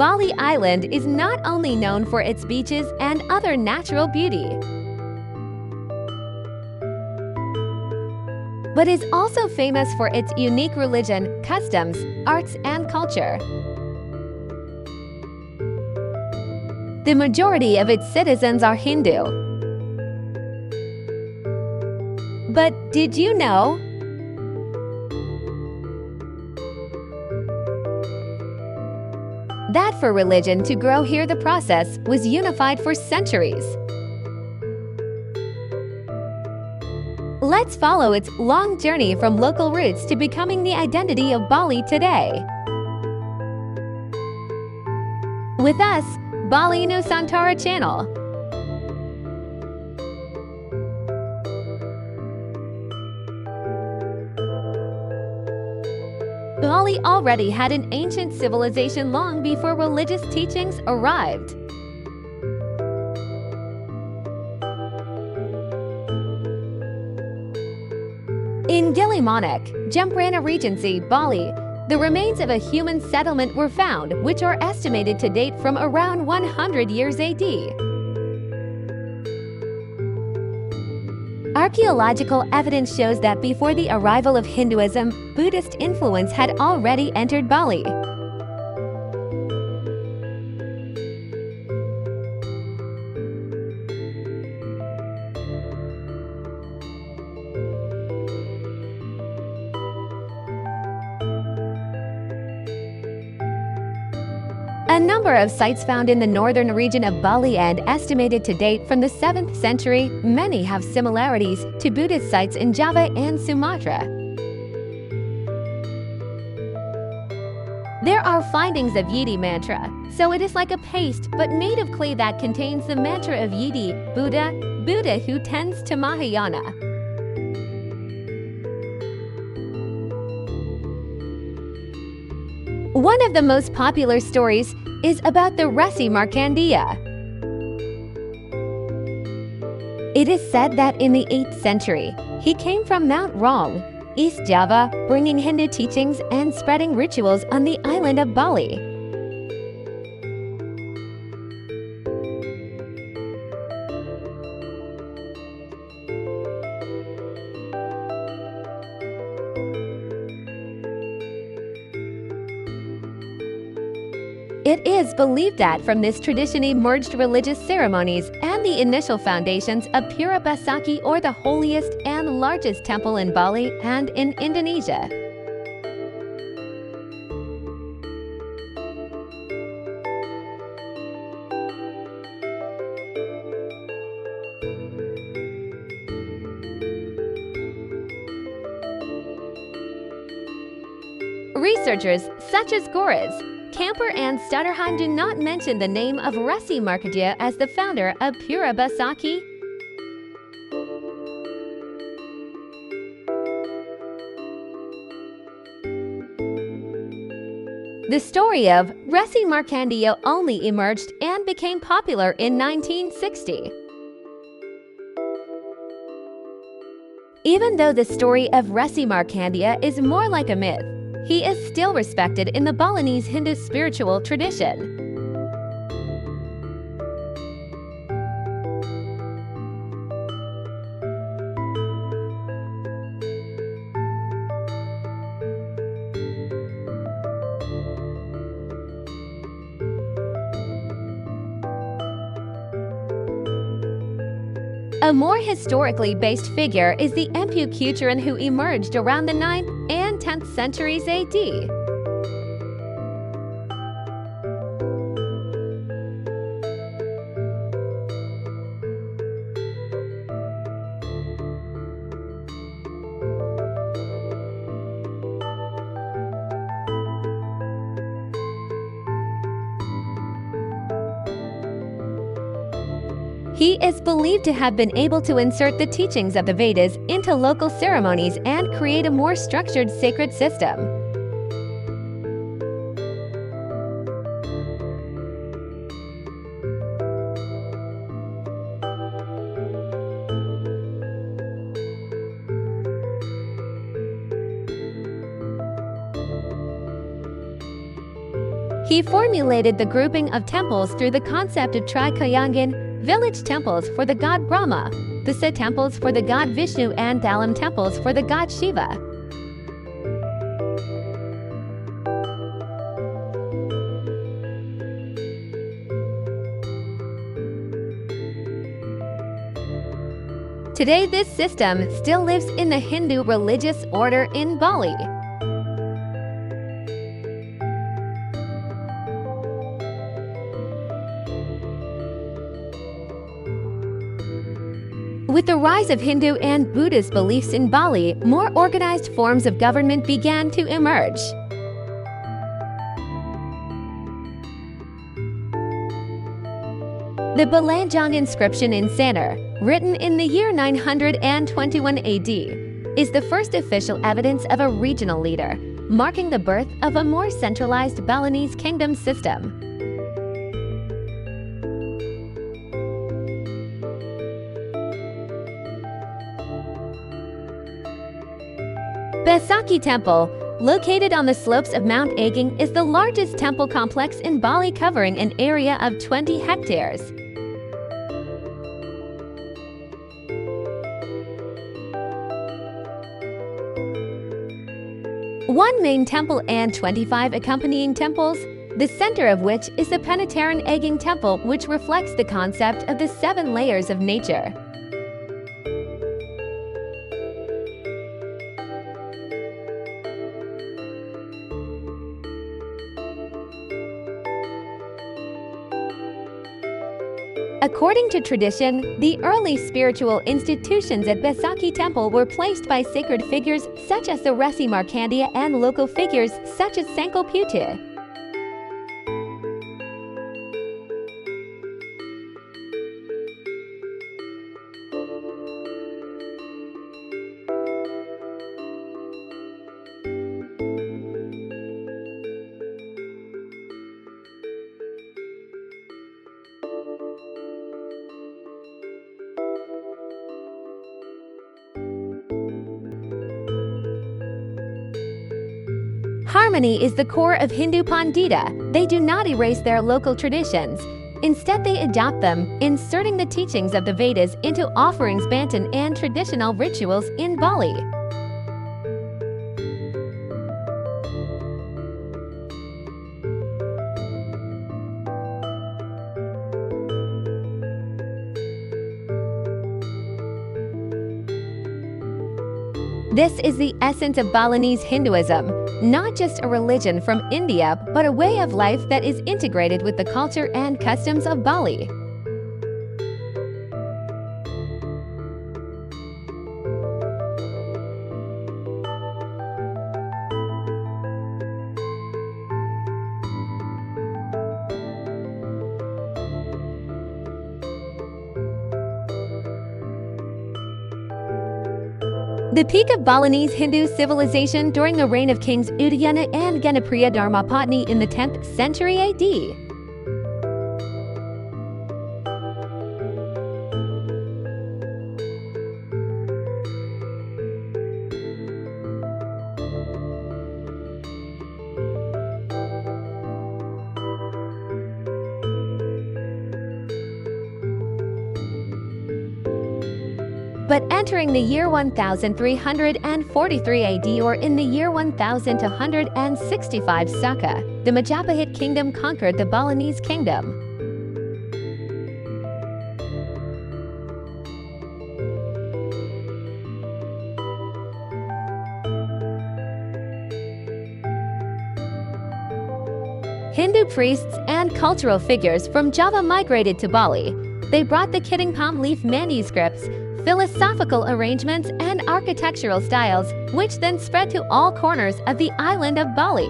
Bali Island is not only known for its beaches and other natural beauty, but is also famous for its unique religion, customs, arts, and culture. The majority of its citizens are Hindu. But did you know that for religion to grow here, the process was unified for centuries? Let's follow its long journey from local roots to becoming the identity of Bali today. With us, Bali Nusantara channel. Bali already had an ancient civilization long before religious teachings arrived. In Gilimanuk, Jemprana Regency, Bali, the remains of a human settlement were found, which are estimated to date from around 100 years AD. Archaeological evidence shows that before the arrival of Hinduism, Buddhist influence had already entered Bali. A number of sites found in the northern region of Bali and estimated to date from the 7th century, many have similarities to Buddhist sites in Java and Sumatra. There are findings of Yidi mantra, so it is like a paste but made of clay that contains the mantra of Yidi, Buddha, Buddha who tends to Mahayana. One of the most popular stories is about the Resi Markandeya. It is said that in the 8th century, he came from Mount Rong, East Java, bringing Hindu teachings and spreading rituals on the island of Bali. It is believed that from this tradition emerged religious ceremonies and the initial foundations of Pura Besaki, or the holiest and largest temple in Bali and in Indonesia. Researchers such as Goris, Camper and Stutterheim do not mention the name of Resi Markandeya as the founder of Pura Besaki. The story of Resi Markandeya only emerged and became popular in 1960. Even though the story of Resi Markandeya is more like a myth, he is still respected in the Balinese Hindu spiritual tradition. A more historically based figure is the Empu Kuchuran, who emerged around the 9th and 10th centuries AD. He is believed to have been able to insert the teachings of the Vedas into local ceremonies and create a more structured sacred system. He formulated the grouping of temples through the concept of Trikayangan, village temples for the god Brahma, Dasa temples for the god Vishnu, and Thalam temples for the god Shiva. Today, this system still lives in the Hindu religious order in Bali. With the rise of Hindu and Buddhist beliefs in Bali, more organized forms of government began to emerge. The Balanjang inscription in Sanur, written in the year 921 AD, is the first official evidence of a regional leader, marking the birth of a more centralized Balinese kingdom system. Besaki Temple, located on the slopes of Mount Agung, is the largest temple complex in Bali, covering an area of 20 hectares. One main temple and 25 accompanying temples, the center of which is the Penataran Agung Temple, which reflects the concept of the 7 layers of nature. According to tradition, the early spiritual institutions at Besaki Temple were placed by sacred figures such as the Resi Markandeya and local figures such as Sangkopute. Harmony is the core of Hindu Pandita. They do not erase their local traditions. Instead, they adopt them, inserting the teachings of the Vedas into offerings, bantan, and traditional rituals in Bali. This is the essence of Balinese Hinduism, not just a religion from India, but a way of life that is integrated with the culture and customs of Bali. The peak of Balinese Hindu civilization during the reign of kings Udayana and Ganapriya Dharmapatni in the 10th century AD. But entering the year 1343 AD or in the year 1265 Saka, the Majapahit kingdom conquered the Balinese kingdom. Hindu priests and cultural figures from Java migrated to Bali. They brought the Gedong palm leaf manuscripts, philosophical arrangements, and architectural styles, which then spread to all corners of the island of Bali.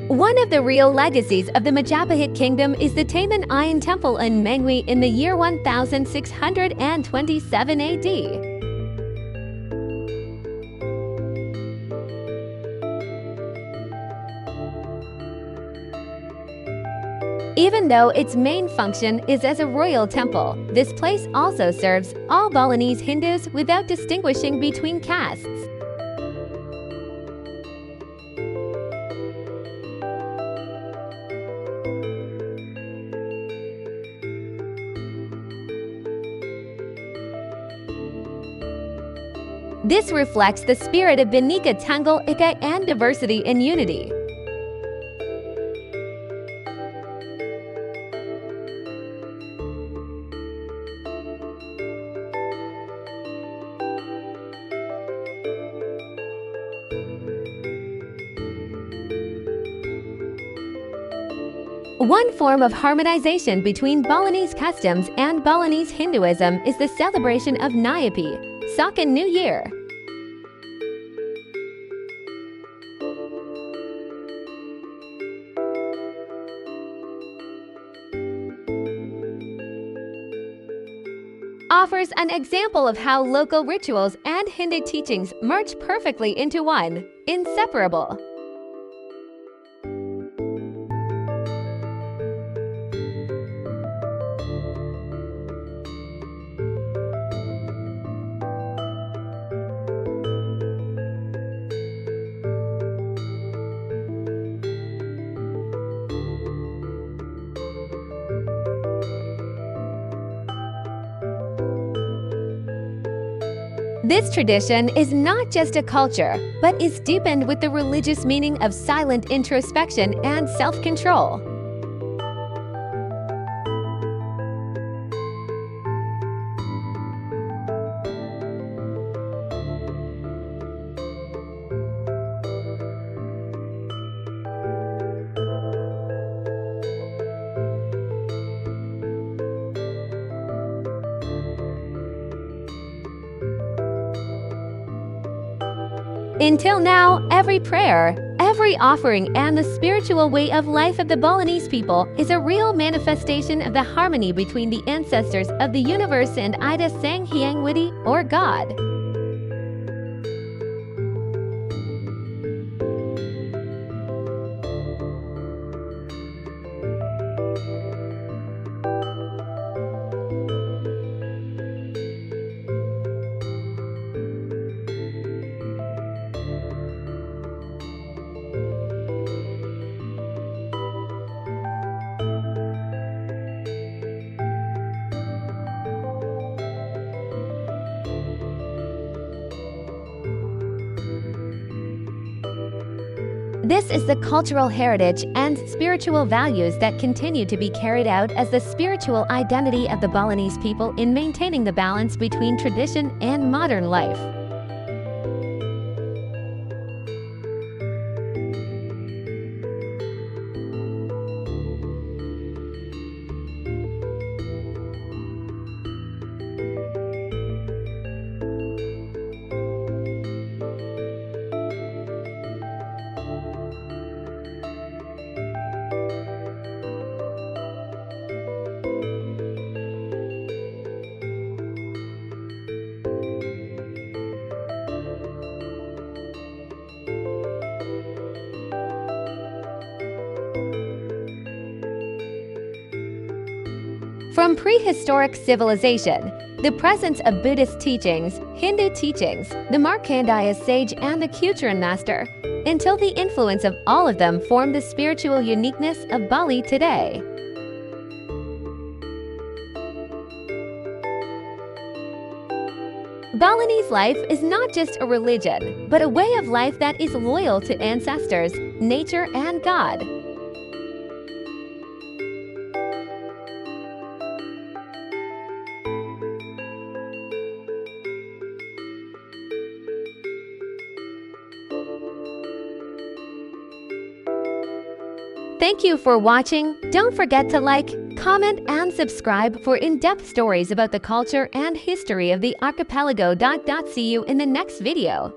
One of the real legacies of the Majapahit kingdom is the Taman Iron Temple in Mengwi in the year 1627 AD. Even though its main function is as a royal temple, this place also serves all Balinese Hindus without distinguishing between castes. This reflects the spirit of Bhinneka Tunggal Ika and diversity in unity. One form of harmonization between Balinese customs and Balinese Hinduism is the celebration of Nyepi, Sakan New Year. Offers an example of how local rituals and Hindu teachings merge perfectly into one, inseparable. This tradition is not just a culture, but is deepened with the religious meaning of silent introspection and self-control. Until now, every prayer, every offering, and the spiritual way of life of the Balinese people is a real manifestation of the harmony between the ancestors of the universe and Ida Sang Hyang Widi, or God. This is the cultural heritage and spiritual values that continue to be carried out as the spiritual identity of the Balinese people in maintaining the balance between tradition and modern life. From prehistoric civilization, the presence of Buddhist teachings, Hindu teachings, the Markandeya sage and the Kucharan master, until the influence of all of them form the spiritual uniqueness of Bali today. Balinese life is not just a religion, but a way of life that is loyal to ancestors, nature, and God. Thank you for watching. Don't forget to like, comment, and subscribe for in-depth stories about the culture and history of the archipelago. See you in the next video.